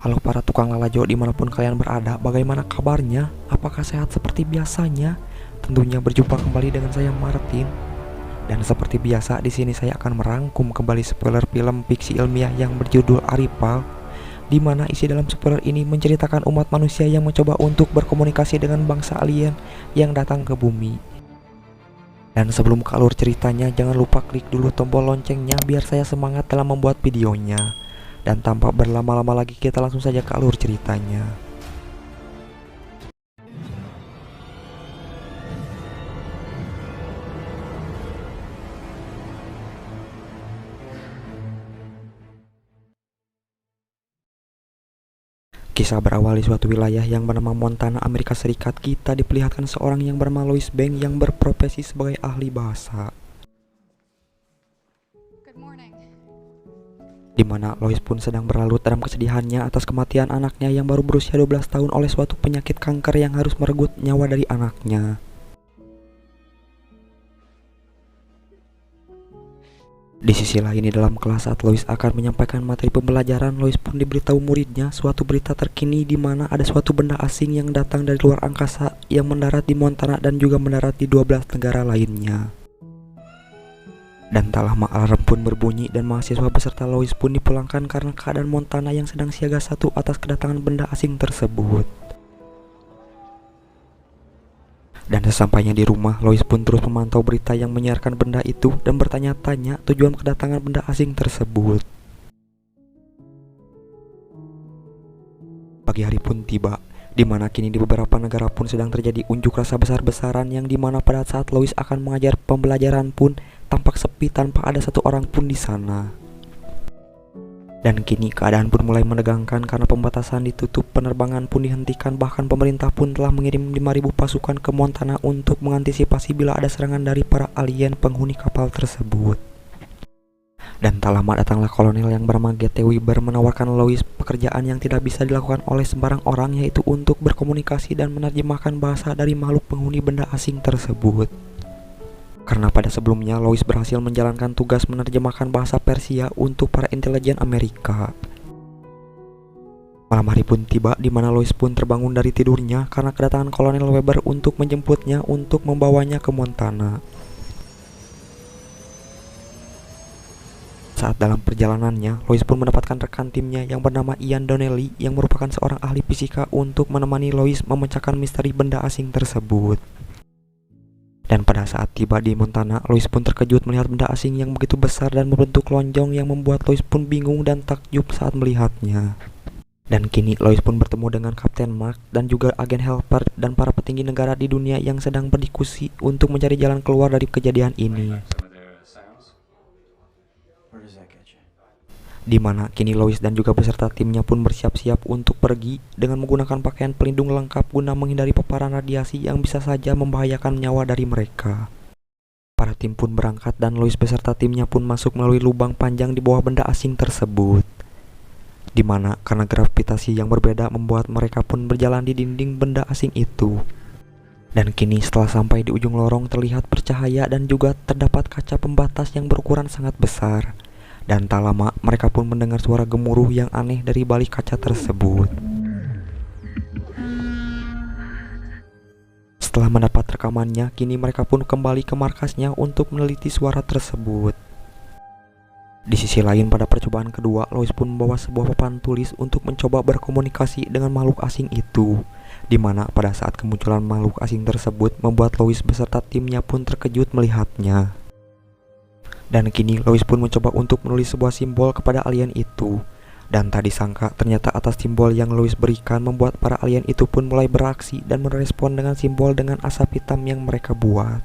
Halo para tukang lalajo dimanapun kalian berada, bagaimana kabarnya? Apakah sehat seperti biasanya? Tentunya berjumpa kembali dengan saya Martin. Dan seperti biasa di sini saya akan merangkum kembali spoiler film fiksi ilmiah yang berjudul Arrival, di mana isi dalam spoiler ini menceritakan umat manusia yang mencoba untuk berkomunikasi dengan bangsa alien yang datang ke bumi. Dan sebelum ke alur ceritanya, jangan lupa klik dulu tombol loncengnya biar saya semangat dalam membuat videonya. Dan tanpa berlama-lama lagi kita langsung saja ke alur ceritanya. Kisah berawal di suatu wilayah yang bernama Montana, Amerika Serikat. Kita diperlihatkan seorang yang bernama Lois Banks yang berprofesi sebagai ahli bahasa. Di mana Lois pun sedang berlarut dalam kesedihannya atas kematian anaknya yang baru berusia 12 tahun oleh suatu penyakit kanker yang harus merenggut nyawa dari anaknya. Di sisi lain di dalam kelas saat Lois akan menyampaikan materi pembelajaran, Lois pun diberitahu muridnya suatu berita terkini di mana ada suatu benda asing yang datang dari luar angkasa yang mendarat di Montana dan juga mendarat di 12 negara lainnya. Dan tak lama alarm pun berbunyi dan mahasiswa beserta Lois pun dipulangkan karena keadaan Montana yang sedang siaga satu atas kedatangan benda asing tersebut. Dan sesampainya di rumah, Lois pun terus memantau berita yang menyiarkan benda itu dan bertanya-tanya tujuan kedatangan benda asing tersebut. Pagi hari pun tiba, di mana kini di beberapa negara pun sedang terjadi unjuk rasa besar-besaran yang dimana pada saat Lois akan mengajar pembelajaran pun tampak sepi tanpa ada satu orang pun di sana. Dan kini keadaan pun mulai menegangkan karena pembatasan ditutup, penerbangan pun dihentikan, bahkan pemerintah pun telah mengirim 5.000 pasukan ke Montana untuk mengantisipasi bila ada serangan dari para alien penghuni kapal tersebut. Dan tak lama datanglah kolonel yang bernama G.T. Weber menawarkan Lois pekerjaan yang tidak bisa dilakukan oleh sembarang orang, yaitu untuk berkomunikasi dan menerjemahkan bahasa dari makhluk penghuni benda asing tersebut. Karena pada sebelumnya Lois berhasil menjalankan tugas menerjemahkan bahasa Persia untuk para intelijen Amerika. Malam hari pun tiba di mana Lois pun terbangun dari tidurnya karena kedatangan kolonel Weber untuk menjemputnya untuk membawanya ke Montana. Saat dalam perjalanannya, Lois pun mendapatkan rekan timnya yang bernama Ian Donnelly yang merupakan seorang ahli fisika untuk menemani Lois memecahkan misteri benda asing tersebut. Dan pada saat tiba di Montana, Lois pun terkejut melihat benda asing yang begitu besar dan berbentuk lonjong yang membuat Lois pun bingung dan takjub saat melihatnya. Dan kini Lois pun bertemu dengan Kapten Mark dan juga agen Helper dan para petinggi negara di dunia yang sedang berdiskusi untuk mencari jalan keluar dari kejadian ini. Di mana kini Lois dan juga beserta timnya pun bersiap-siap untuk pergi dengan menggunakan pakaian pelindung lengkap guna menghindari paparan radiasi yang bisa saja membahayakan nyawa dari mereka. Para tim pun berangkat dan Lois beserta timnya pun masuk melalui lubang panjang di bawah benda asing tersebut. Di mana karena gravitasi yang berbeda membuat mereka pun berjalan di dinding benda asing itu. Dan kini setelah sampai di ujung lorong terlihat bercahaya dan juga terdapat kaca pembatas yang berukuran sangat besar. Dan tak lama mereka pun mendengar suara gemuruh yang aneh dari balik kaca tersebut. Setelah mendapat rekamannya, kini mereka pun kembali ke markasnya untuk meneliti suara tersebut. Di sisi lain pada percobaan kedua, Lois pun membawa sebuah papan tulis untuk mencoba berkomunikasi dengan makhluk asing itu. Di mana pada saat kemunculan makhluk asing tersebut membuat Lois beserta timnya pun terkejut melihatnya. Dan kini Lois pun mencoba untuk menulis sebuah simbol kepada alien itu. Dan tak disangka ternyata atas simbol yang Lois berikan membuat para alien itu pun mulai beraksi dan merespon dengan simbol dengan asap hitam yang mereka buat.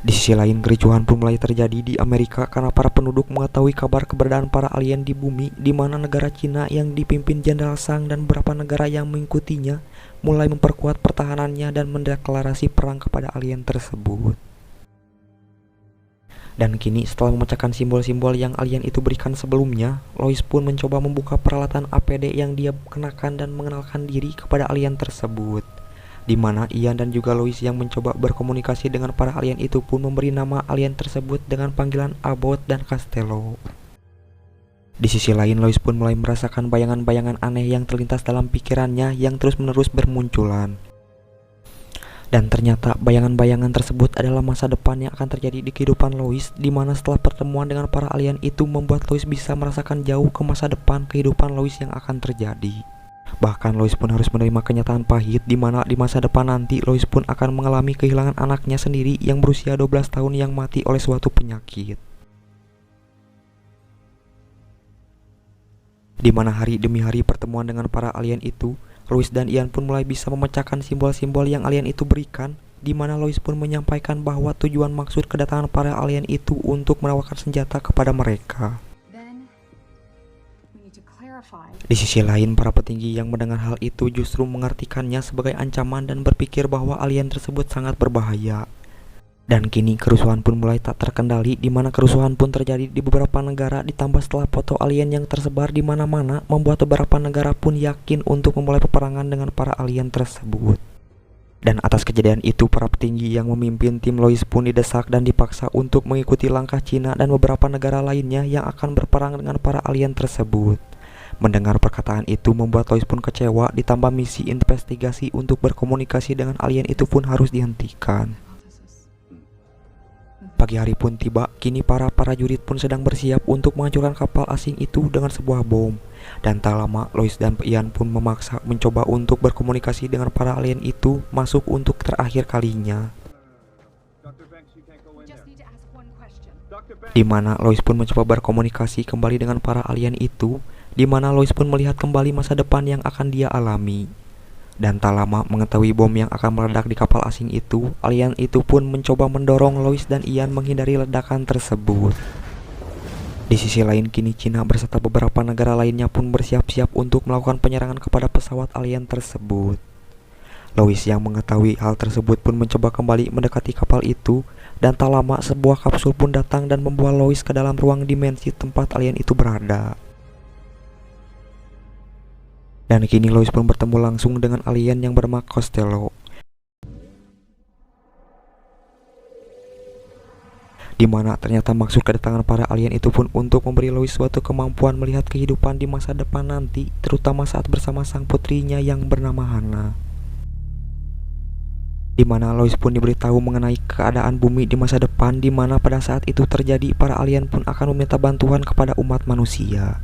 Di sisi lain kericuhan pun mulai terjadi di Amerika karena para penduduk mengetahui kabar keberadaan para alien di bumi, di mana negara Cina yang dipimpin Jenderal Zhang dan beberapa negara yang mengikutinya mulai memperkuat pertahanannya dan mendeklarasi perang kepada alien tersebut. Dan kini setelah memecahkan simbol-simbol yang alien itu berikan sebelumnya, Lois pun mencoba membuka peralatan APD yang dia kenakan dan mengenalkan diri kepada alien tersebut. Di mana Ian dan juga Lois yang mencoba berkomunikasi dengan para alien itu pun memberi nama alien tersebut dengan panggilan Abbott dan Costello. Di sisi lain, Lois pun mulai merasakan bayangan-bayangan aneh yang terlintas dalam pikirannya yang terus-menerus bermunculan. Dan ternyata bayangan-bayangan tersebut adalah masa depan yang akan terjadi di kehidupan Lois, di mana setelah pertemuan dengan para alien itu membuat Lois bisa merasakan jauh ke masa depan kehidupan Lois yang akan terjadi. Bahkan Lois pun harus menerima kenyataan pahit di mana di masa depan nanti Lois pun akan mengalami kehilangan anaknya sendiri yang berusia 12 tahun yang mati oleh suatu penyakit. Di mana hari demi hari pertemuan dengan para alien itu, Lois dan Ian pun mulai bisa memecahkan simbol-simbol yang alien itu berikan, di mana Lois pun menyampaikan bahwa tujuan maksud kedatangan para alien itu untuk menawarkan senjata kepada mereka. Di sisi lain, para petinggi yang mendengar hal itu justru mengartikannya sebagai ancaman dan berpikir bahwa alien tersebut sangat berbahaya. Dan kini kerusuhan pun mulai tak terkendali, di mana kerusuhan pun terjadi di beberapa negara, ditambah setelah foto alien yang tersebar di mana-mana membuat beberapa negara pun yakin untuk memulai peperangan dengan para alien tersebut. Dan atas kejadian itu, para petinggi yang memimpin tim Lois pun didesak dan dipaksa untuk mengikuti langkah Cina dan beberapa negara lainnya yang akan berperang dengan para alien tersebut. Mendengar perkataan itu membuat Lois pun kecewa, ditambah misi investigasi untuk berkomunikasi dengan alien itu pun harus dihentikan. Pagi hari pun tiba, kini para prajurit pun sedang bersiap untuk menghancurkan kapal asing itu dengan sebuah bom. Dan tak lama, Lois dan Ian pun memaksa mencoba untuk berkomunikasi dengan para alien itu masuk untuk terakhir kalinya. Di mana Lois pun mencoba berkomunikasi kembali dengan para alien itu, di mana Lois pun melihat kembali masa depan yang akan dia alami. Dan tak lama mengetahui bom yang akan meledak di kapal asing itu, alien itu pun mencoba mendorong Lois dan Ian menghindari ledakan tersebut. Di sisi lain, kini Cina berserta beberapa negara lainnya pun bersiap-siap untuk melakukan penyerangan kepada pesawat alien tersebut. Lois yang mengetahui hal tersebut pun mencoba kembali mendekati kapal itu, dan tak lama sebuah kapsul pun datang dan membawa Lois ke dalam ruang dimensi tempat alien itu berada. Dan kini Lois pun bertemu langsung dengan alien yang bernama Costello, di mana ternyata maksud kedatangan para alien itu pun untuk memberi Lois suatu kemampuan melihat kehidupan di masa depan nanti, terutama saat bersama sang putrinya yang bernama Hana. Di mana Lois pun diberitahu mengenai keadaan bumi di masa depan, di mana pada saat itu terjadi para alien pun akan meminta bantuan kepada umat manusia.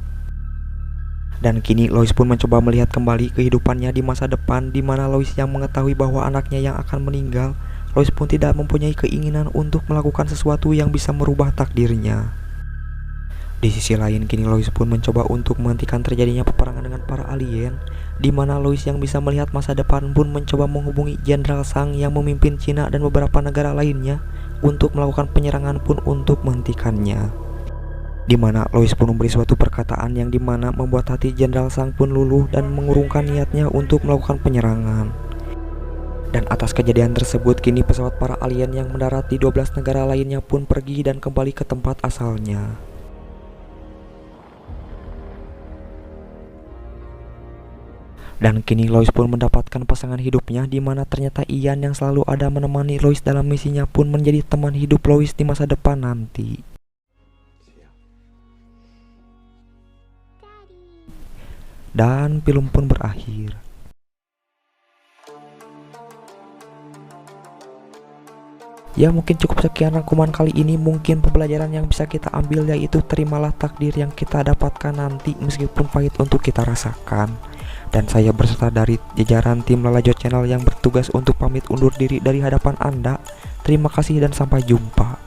Dan kini Lois pun mencoba melihat kembali kehidupannya di masa depan, di mana Lois yang mengetahui bahwa anaknya yang akan meninggal, Lois pun tidak mempunyai keinginan untuk melakukan sesuatu yang bisa merubah takdirnya. Di sisi lain, kini Lois pun mencoba untuk menghentikan terjadinya peperangan dengan para alien, di mana Lois yang bisa melihat masa depan pun mencoba menghubungi Jenderal Zhang yang memimpin Cina dan beberapa negara lainnya untuk melakukan penyerangan pun untuk menghentikannya. Di mana Lois pun memberi suatu perkataan yang dimana membuat hati Jenderal Zhang pun luluh dan mengurungkan niatnya untuk melakukan penyerangan. Dan atas kejadian tersebut, kini pesawat para alien yang mendarat di 12 negara lainnya pun pergi dan kembali ke tempat asalnya. Dan kini Lois pun mendapatkan pasangan hidupnya, di mana ternyata Ian yang selalu ada menemani Lois dalam misinya pun menjadi teman hidup Lois di masa depan nanti. Dan film pun berakhir. Ya, mungkin cukup sekian rangkuman kali ini. Mungkin pembelajaran yang bisa kita ambil yaitu terimalah takdir yang kita dapatkan nanti meskipun pahit untuk kita rasakan. Dan saya berserta dari jajaran tim Lalajo Channel yang bertugas untuk pamit undur diri dari hadapan Anda. Terima kasih dan sampai jumpa.